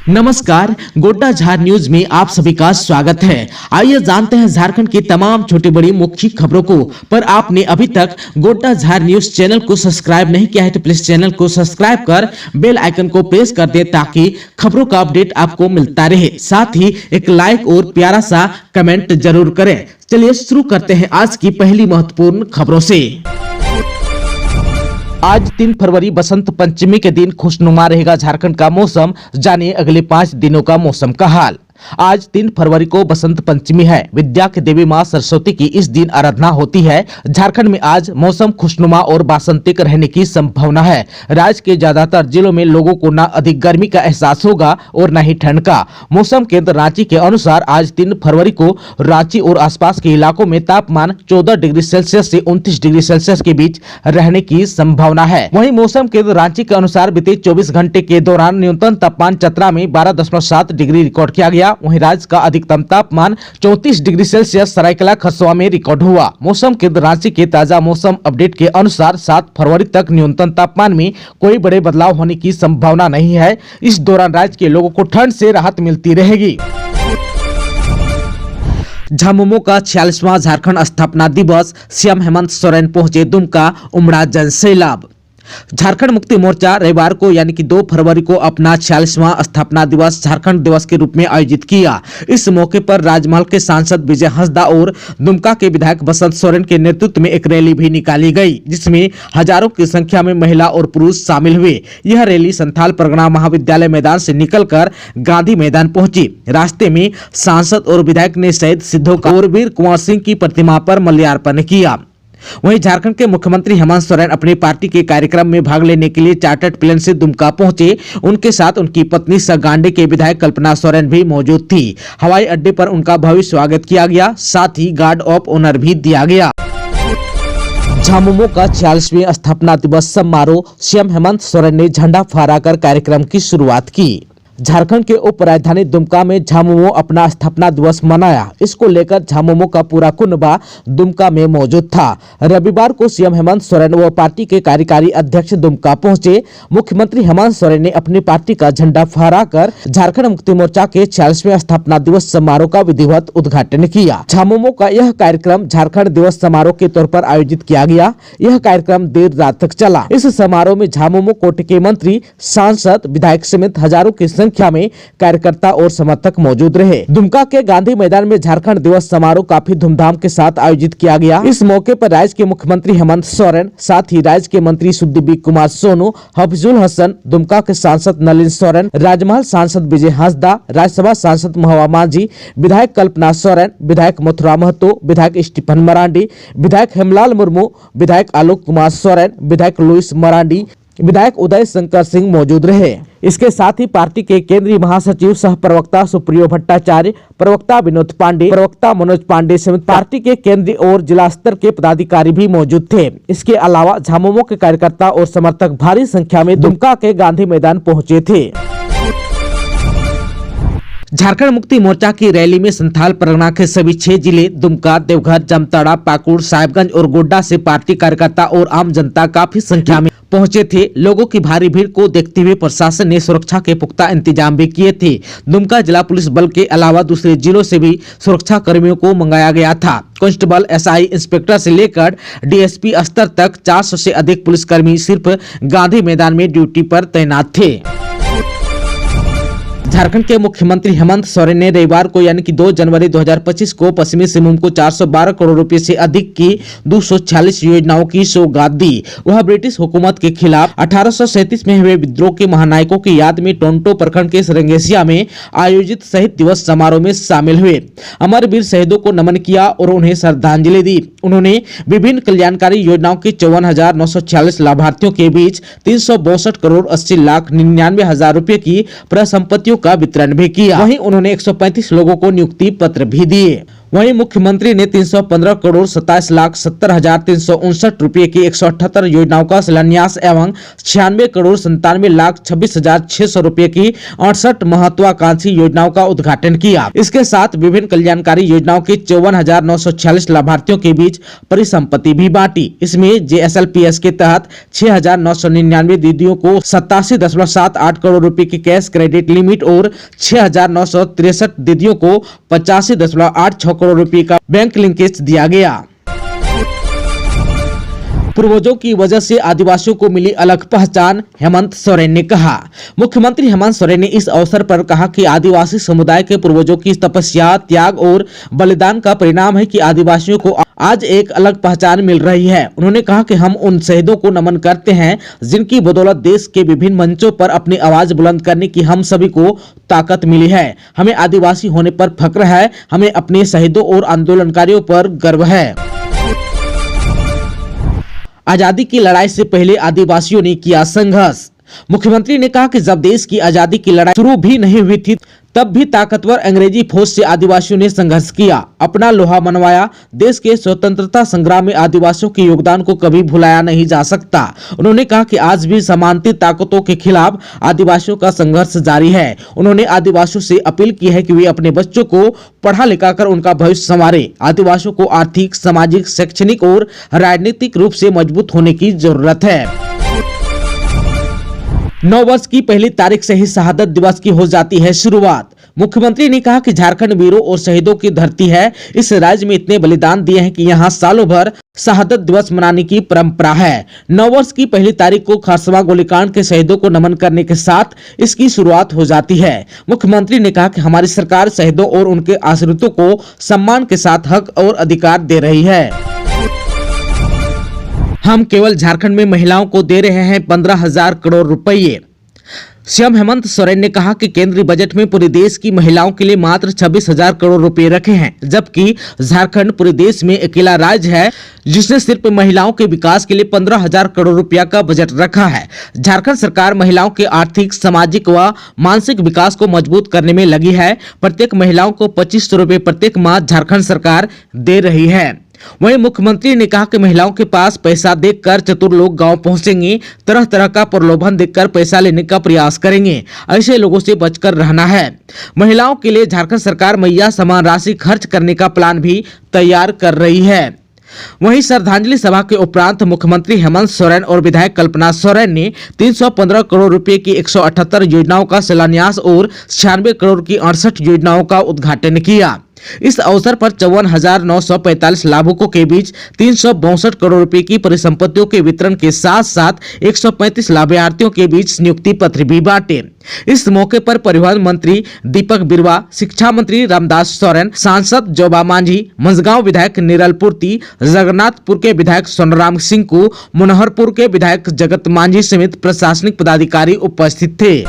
नमस्कार, गोड्डा झार न्यूज में आप सभी का स्वागत है। आइए जानते हैं झारखंड की तमाम छोटी बड़ी मुख्य खबरों को। पर आपने अभी तक गोड्डा झार न्यूज चैनल को सब्सक्राइब नहीं किया है तो प्लीज चैनल को सब्सक्राइब कर बेल आइकन को प्रेस कर दे ताकि खबरों का अपडेट आपको मिलता रहे। साथ ही एक लाइक और प्यारा सा कमेंट जरूर करें। चलिए शुरू करते हैं आज की पहली महत्वपूर्ण खबरों से। आज 3 फरवरी बसंत पंचमी के दिन खुशनुमा रहेगा झारखंड का मौसम। जानिए अगले 5 दिनों का मौसम का हाल। आज 3 फरवरी को बसंत पंचमी है। विद्या की देवी मां सरस्वती की इस दिन आराधना होती है। झारखंड में आज मौसम खुशनुमा और बासंतिक रहने की संभावना है। राज्य के ज्यादातर जिलों में लोगों को न अधिक गर्मी का एहसास होगा और न ही ठंड का। मौसम केंद्र रांची के अनुसार आज 3 फरवरी को रांची और आसपास के इलाकों में तापमान 14 डिग्री सेल्सियस से 29 डिग्री सेल्सियस के बीच रहने की संभावना है। वहीं मौसम केंद्र रांची के अनुसार बीते 24 घंटे के दौरान न्यूनतम तापमान चतरा में 12.7 डिग्री रिकॉर्ड किया गया। वहीं राज्य का अधिकतम तापमान 34 डिग्री सेल्सियस सरायकेला खरसावां में रिकॉर्ड हुआ। मौसम केंद्र रांची के ताजा मौसम अपडेट के अनुसार 7 फरवरी तक न्यूनतम तापमान में कोई बड़े बदलाव होने की संभावना नहीं है। इस दौरान राज्य के लोगों को ठंड से राहत मिलती रहेगी। झामुमो का 46वां झारखंड स्थापना दिवस, सीएम हेमंत सोरेन पहुंचे दुमका, उमड़ा जन सैलाब। झारखंड मुक्ति मोर्चा रविवार को यानी कि 2 फरवरी को अपना 46वां स्थापना दिवस झारखंड दिवस के रूप में आयोजित किया। इस मौके पर राजमहल के सांसद विजय हंसदा और दुमका के विधायक बसंत सोरेन के नेतृत्व में एक रैली भी निकाली गई, जिसमें हजारों की संख्या में महिला और पुरुष शामिल हुए। यह रैली संथाल परगना महाविद्यालय मैदान से निकलकर गांधी मैदान पहुंची। रास्ते में सांसद और विधायक ने शहीद सिद्धो और वीर कुंवर सिंह की प्रतिमा पर माल्यार्पण किया। वहीं झारखंड के मुख्यमंत्री हेमंत सोरेन अपनी पार्टी के कार्यक्रम में भाग लेने के लिए चार्टर्ड प्लेन से दुमका पहुंचे। उनके साथ उनकी पत्नी सगांडे के विधायक कल्पना सोरेन भी मौजूद थी। हवाई अड्डे पर उनका भव्य स्वागत किया गया, साथ ही गार्ड ऑफ ऑनर भी दिया गया। झामुमो का 46वें स्थापना दिवस समारोह, सीएम हेमंत सोरेन ने झंडा फहराकर कार्यक्रम की शुरुआत की। झारखंड के उप राजधानी दुमका में झामुमो अपना स्थापना दिवस मनाया। इसको लेकर झामुमो का पूरा कुनबा दुमका में मौजूद था। रविवार को सीएम हेमंत सोरेन व पार्टी के कार्यकारी अध्यक्ष दुमका पहुंचे। मुख्यमंत्री हेमंत सोरेन ने अपनी पार्टी का झंडा फहराकर झारखंड मुक्ति मोर्चा के 46वें स्थापना दिवस समारोह का विधिवत उद्घाटन किया। झामुमो का यह कार्यक्रम झारखंड दिवस समारोह के तौर पर आयोजित किया गया। यह कार्यक्रम देर रात तक चला। इस समारोह में झामुमो कोटे के मंत्री, सांसद, विधायक समेत हजारों की संख्या में कार्यकर्ता और समर्थक मौजूद रहे। दुमका के गांधी मैदान में झारखंड दिवस समारोह काफी धूमधाम के साथ आयोजित किया गया। इस मौके पर राज्य के मुख्यमंत्री हेमंत सोरेन, साथ ही राज्य के मंत्री सुदीप कुमार सोनू, हफीजुल हसन, दुमका के सांसद नलिन सोरेन, राजमहल सांसद विजय हंसदा, राज्यसभा सांसद महुआ मांझी, विधायक कल्पना सोरेन, विधायक मथुरा महतो, विधायक स्टीफन मरांडी, विधायक हेमलाल मुर्मू, विधायक आलोक कुमार सोरेन, विधायक लुइस मरांडी, विधायक उदय शंकर सिंह मौजूद रहे। इसके साथ ही पार्टी के केंद्रीय महासचिव सह प्रवक्ता सुप्रियो भट्टाचार्य, प्रवक्ता विनोद पांडे, प्रवक्ता मनोज पांडे समेत पार्टी के केंद्रीय और जिला स्तर के पदाधिकारी भी मौजूद थे। इसके अलावा झामुमो के कार्यकर्ता और समर्थक भारी संख्या में दुमका के गांधी मैदान पहुंचे थे। झारखंड मुक्ति मोर्चा की रैली में संथाल परगना के सभी 6 जिले दुमका, देवघर, जामताड़ा, पाकुड़, साहिबगंज और गोड्डा से पार्टी कार्यकर्ता और आम जनता काफी संख्या में पहुंचे थे। लोगों की भारी भीड़ को देखते हुए प्रशासन ने सुरक्षा के पुख्ता इंतजाम भी किए थे। दुमका जिला पुलिस बल के अलावा दूसरे जिलों से भी सुरक्षा कर्मियों को मंगाया गया था। कांस्टेबल, एसआई, इंस्पेक्टर से लेकर डीएसपी स्तर तक 400 से अधिक पुलिसकर्मी सिर्फ गांधी मैदान में ड्यूटी पर तैनात थे। झारखंड के मुख्यमंत्री हेमंत सोरेन ने रविवार को यानी कि 2 जनवरी 2025 को पश्चिमी सिंहभूम को 412 करोड़ रुपए से अधिक की 246 योजनाओं की सौगात दी। वह ब्रिटिश हुकूमत के खिलाफ 1837 में हुए विद्रोह के महानायकों की याद में टोंटो प्रखंड के रंगेसिया में आयोजित शहीद दिवस समारोह में शामिल हुए। अमरवीर शहीदों को नमन किया और उन्हें श्रद्धांजलि दी। उन्होंने विभिन्न कल्याणकारी योजनाओं के 54,946 लाभार्थियों के बीच 362 करोड़ 80 लाख 99 हजार रुपए की परिसंपत्तियों का वितरण भी किया। वहीं उन्होंने 135 लोगों को नियुक्ति पत्र भी दिए। वहीं मुख्यमंत्री ने 315 करोड़ 27,70,359 रुपए की 178 योजनाओं का शिलान्यास एवं 96 करोड़ 97,26,600 रुपए की 68 महत्वाकांक्षी योजनाओं का उद्घाटन किया। इसके साथ विभिन्न कल्याणकारी योजनाओं के 54,946 लाभार्थियों के बीच परिसंपत्ति भी बांटी। इसमें JSLPS के तहत 6,999 दीदियों को 87.78 करोड़ रुपए की कैश क्रेडिट लिमिट और 6,963 दीदियों को 85.86 करोड़ रुपए का बैंक लिंकेज दिया गया। पूर्वजों की वजह से आदिवासियों को मिली अलग पहचान, हेमंत सोरेन ने कहा। मुख्यमंत्री हेमंत सोरेन ने इस अवसर पर कहा कि आदिवासी समुदाय के पूर्वजों की तपस्या, त्याग और बलिदान का परिणाम है कि आदिवासियों को आज एक अलग पहचान मिल रही है। उन्होंने कहा कि हम उन शहीदों को नमन करते हैं जिनकी बदौलत देश के विभिन्न मंचों पर अपनी आवाज बुलंद करने की हम सभी को ताकत मिली है। हमें आदिवासी होने पर फक्र है, हमें अपने शहीदों और आंदोलनकारियों पर गर्व है। आजादी की लड़ाई से पहले आदिवासियों ने किया संघर्ष। मुख्यमंत्री ने कहा कि जब देश की आजादी की लड़ाई शुरू भी नहीं हुई थी तब भी ताकतवर अंग्रेजी फौज से आदिवासियों ने संघर्ष किया, अपना लोहा मनवाया। देश के स्वतंत्रता संग्राम में आदिवासियों के योगदान को कभी भुलाया नहीं जा सकता। उन्होंने कहा कि आज भी सामंती ताकतों के खिलाफ आदिवासियों का संघर्ष जारी है। उन्होंने आदिवासियों से अपील की है कि वे अपने बच्चों को पढ़ा लिखा कर उनका भविष्य संवारे। आदिवासियों को आर्थिक, सामाजिक, शैक्षणिक और राजनीतिक रूप से मजबूत होने की जरूरत है। 9 वर्ष की पहली तारीख से ही शहादत दिवस की हो जाती है शुरुआत। मुख्यमंत्री ने कहा कि झारखंड वीरों और शहीदों की धरती है। इस राज्य में इतने बलिदान दिए हैं कि यहाँ सालों भर शहादत दिवस मनाने की परंपरा है। 9 वर्ष की पहली तारीख को खरसवा गोलीकांड के शहीदों को नमन करने के साथ इसकी शुरुआत हो जाती है। मुख्यमंत्री ने कहा कि हमारी सरकार शहीदों और उनके आश्रितों को सम्मान के साथ हक और अधिकार दे रही है। हम केवल झारखंड में महिलाओं को दे रहे हैं 15,000 करोड़ रुपए। सीएम हेमंत सोरेन ने कहा कि केंद्रीय बजट में पूरे देश की महिलाओं के लिए मात्र 26,000 करोड़ रुपए रखे हैं, जबकि झारखंड पूरे देश में अकेला राज्य है जिसने सिर्फ महिलाओं के विकास के लिए 15,000 करोड़ रुपया का बजट रखा है। झारखंड सरकार महिलाओं के आर्थिक, सामाजिक व मानसिक विकास को मजबूत करने में लगी है। प्रत्येक महिलाओं को 2500 रुपए प्रत्येक माह झारखंड सरकार दे रही है। वहीं मुख्यमंत्री ने कहा कि महिलाओं के पास पैसा देखकर चतुर लोग गांव पहुंचेंगे, तरह तरह का प्रलोभन देखकर पैसा लेने का प्रयास करेंगे। ऐसे लोगों से बचकर रहना है। महिलाओं के लिए झारखंड सरकार मैया समान राशि खर्च करने का प्लान भी तैयार कर रही है। वहीं श्रद्धांजलि सभा के उपरांत मुख्यमंत्री हेमंत सोरेन और विधायक कल्पना सोरेन ने 315 करोड़ रुपए की 178 योजनाओं का शिलान्यास और 96 करोड़ की 68 योजनाओं का उद्घाटन किया। इस अवसर पर 54,945 लाभुकों के बीच 362 करोड़ रुपए की परिसंपत्तियों के वितरण के साथ साथ 135 लाभार्थियों के बीच नियुक्ति पत्र भी बांटे। इस मौके पर परिवहन मंत्री दीपक बिरुवा, शिक्षा मंत्री रामदास सोरेन, सांसद जोबा मांझी, मंझगांव विधायक निरल पूर्ति, जगन्नाथपुर के विधायक सोनराम सिंह को, मनोहरपुर के विधायक जगत मांझी समेत प्रशासनिक पदाधिकारी उपस्थित थे।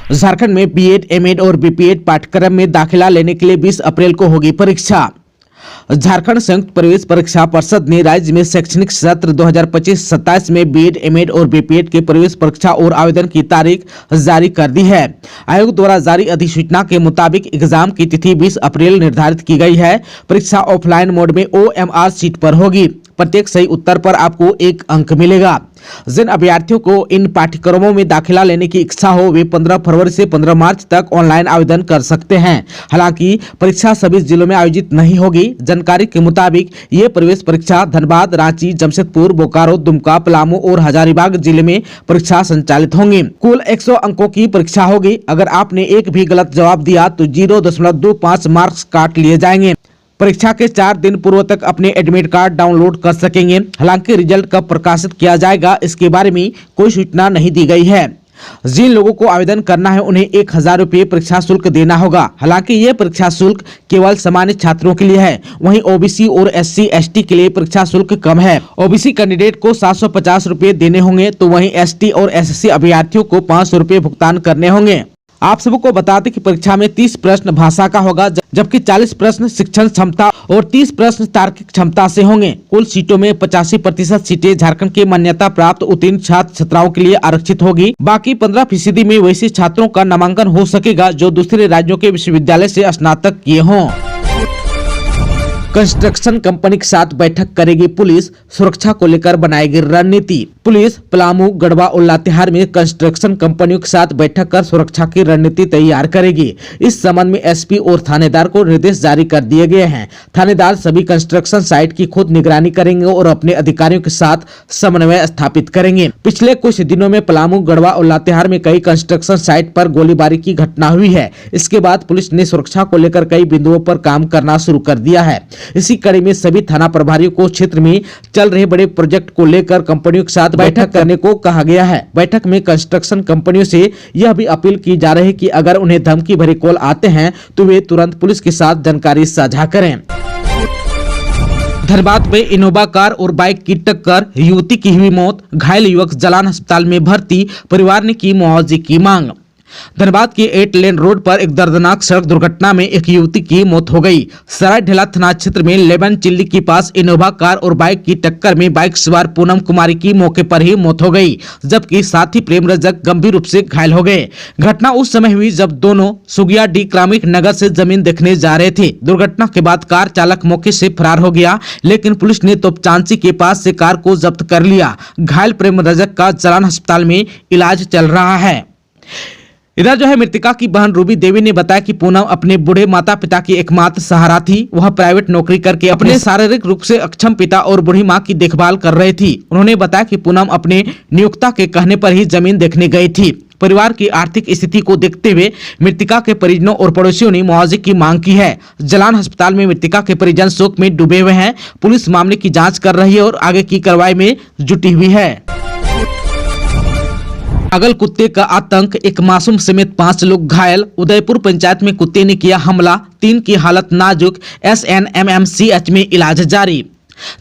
झारखंड में बीएड, एमएड और बीपीएड पाठ्यक्रम में दाखिला लेने के लिए 20 अप्रैल को होगी परीक्षा। झारखंड संयुक्त प्रवेश परीक्षा परिषद ने राज्य में शैक्षणिक सत्र 2025-27 में बीएड, एमएड और बीपीएड के प्रवेश परीक्षा और आवेदन की तारीख जारी कर दी है। आयोग द्वारा जारी अधिसूचना के मुताबिक एग्जाम की तिथि 20 अप्रैल निर्धारित की गई है। परीक्षा ऑफलाइन मोड में OMR सीट पर होगी। प्रत्येक सही उत्तर पर आपको 1 अंक मिलेगा। जिन अभ्यर्थियों को इन पाठ्यक्रमों में दाखिला लेने की इच्छा हो वे 15 फरवरी से 15 मार्च तक ऑनलाइन आवेदन कर सकते हैं। हालांकि परीक्षा सभी जिलों में आयोजित नहीं होगी। जानकारी के मुताबिक ये प्रवेश परीक्षा धनबाद, रांची, जमशेदपुर, बोकारो, दुमका, पलामू और हजारीबाग जिले में परीक्षा संचालित होंगी। कुल 100 अंकों की परीक्षा होगी। अगर आपने एक भी गलत जवाब दिया तो 0.25 मार्क्स काट लिए जाएंगे। परीक्षा के 4 दिन पूर्व तक अपने एडमिट कार्ड डाउनलोड कर सकेंगे। हालांकि रिजल्ट कब प्रकाशित किया जाएगा इसके बारे में कोई सूचना नहीं दी गई है। जिन लोगों को आवेदन करना है उन्हें 1,000 रुपये परीक्षा शुल्क देना होगा। हालांकि ये परीक्षा शुल्क केवल सामान्य छात्रों के लिए है। वहीं ओबीसी और SC/ST के लिए परीक्षा शुल्क कम है। ओबीसी कैंडिडेट को 750 रुपये देने होंगे तो वहीं ST और SC अभ्यर्थियों को 500 रुपये भुगतान करने होंगे। आप सबको बता दें कि परीक्षा में 30 प्रश्न भाषा का होगा, जबकि 40 प्रश्न शिक्षण क्षमता और 30 प्रश्न तार्किक क्षमता से होंगे। कुल सीटों में 85% सीटें झारखंड के मान्यता प्राप्त उत्तीर्ण छात्र छात्राओं के लिए आरक्षित होगी। बाकी 15% में वैसे छात्रों का नामांकन हो सकेगा जो दूसरे राज्यों के विश्वविद्यालय से स्नातक किए हों। कंस्ट्रक्शन कंपनी के साथ बैठक करेगी पुलिस, सुरक्षा को लेकर बनाएगी रणनीति। पुलिस पलामू, गढ़वा और लातेहार में कंस्ट्रक्शन कंपनियों के साथ बैठक कर सुरक्षा की रणनीति तैयार करेगी। इस संबंध में एसपी और थानेदार को निर्देश जारी कर दिए गए हैं। थानेदार सभी कंस्ट्रक्शन साइट की खुद निगरानी करेंगे और अपने अधिकारियों के साथ समन्वय स्थापित करेंगे। पिछले कुछ दिनों में पलामू, गढ़वा और लातेहार में कई कंस्ट्रक्शन साइट पर गोलीबारी की घटना हुई है। इसके बाद पुलिस ने सुरक्षा को लेकर कई बिंदुओं पर काम करना शुरू कर दिया है। इसी कड़ी में सभी थाना प्रभारियों को क्षेत्र में चल रहे बड़े प्रोजेक्ट को लेकर कंपनियों के साथ बैठक करने को कहा गया है। बैठक में कंस्ट्रक्शन कंपनियों से यह भी अपील की जा रही है कि अगर उन्हें धमकी भरे कॉल आते हैं तो वे तुरंत पुलिस के साथ जानकारी साझा करें। धनबाद में इनोवा कार और बाइक की टक्कर, युवती की हुई मौत, घायल युवक जलान अस्पताल में भर्ती, परिवार ने की मुआवजे की मांग। धनबाद के 8 लेन रोड पर एक दर्दनाक सड़क दुर्घटना में एक युवती की मौत हो गई। सरायढेला थाना क्षेत्र में लेबन चिल्ली के पास इनोवा कार और बाइक की टक्कर में बाइक सवार पूनम कुमारी की मौके पर ही मौत हो गई, जबकि साथी प्रेम रजक गंभीर रूप से घायल हो गए। घटना उस समय हुई जब दोनों सुगिया डी क्रामिक नगर से जमीन देखने जा रहे थे। दुर्घटना के बाद कार चालक मौके से फरार हो गया, लेकिन पुलिस ने तोपचांची के पास से कार को जब्त कर लिया। घायल प्रेम रजक का जलान अस्पताल में इलाज चल रहा है। इधर जो है मृतका की बहन रूबी देवी ने बताया कि पूनम अपने बूढ़े माता पिता की एकमात्र सहारा थी। वह प्राइवेट नौकरी करके अपने शारीरिक रूप से अक्षम पिता और बूढ़ी मां की देखभाल कर रही थी। उन्होंने बताया कि पूनम अपने नियोक्ता के कहने पर ही जमीन देखने गई थी। परिवार की आर्थिक स्थिति को देखते हुए मृतका के परिजनों और पड़ोसियों ने मुआवजे की मांग की है। जलान अस्पताल में मृतका के परिजन शोक में डूबे हुए हैं। पुलिस मामले की जाँच कर रही है और आगे की कार्रवाई में जुटी हुई है। पागल कुत्ते का आतंक, एक मासूम समेत 5 लोग घायल। उदयपुर पंचायत में कुत्ते ने किया हमला, 3 की हालत नाजुक, SNMMCH में इलाज जारी।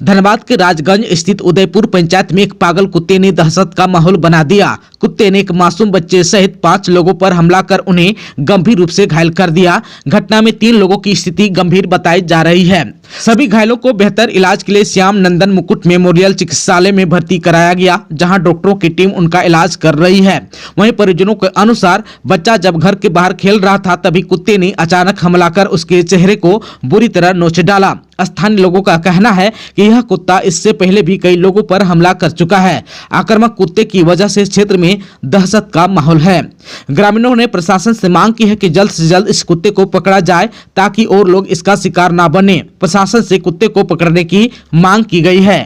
धनबाद के राजगंज स्थित उदयपुर पंचायत में एक पागल कुत्ते ने दहशत का माहौल बना दिया। कुत्ते ने एक मासूम बच्चे सहित 5 लोगों पर हमला कर उन्हें गंभीर रूप से घायल कर दिया। घटना में 3 लोगों की स्थिति गंभीर बताई जा रही है। सभी घायलों को बेहतर इलाज के लिए श्याम नंदन मुकुट मेमोरियल चिकित्सालय में भर्ती कराया गया, जहां डॉक्टरों की टीम उनका इलाज कर रही है। वहीं परिजनों के अनुसार बच्चा जब घर के बाहर खेल रहा था तभी कुत्ते ने अचानक हमला कर उसके चेहरे को बुरी तरह नोच डाला। स्थानीय लोगों का कहना है कि यह कुत्ता इससे पहले भी कई लोगों पर हमला कर चुका है। आक्रामक कुत्ते की वजह से क्षेत्र में दहशत का माहौल है। ग्रामीणों ने प्रशासन से मांग की है कि जल्द से जल्द इस कुत्ते को पकड़ा जाए ताकि और लोग इसका शिकार न बने। प्रशासन से कुत्ते को पकड़ने की मांग की गई है।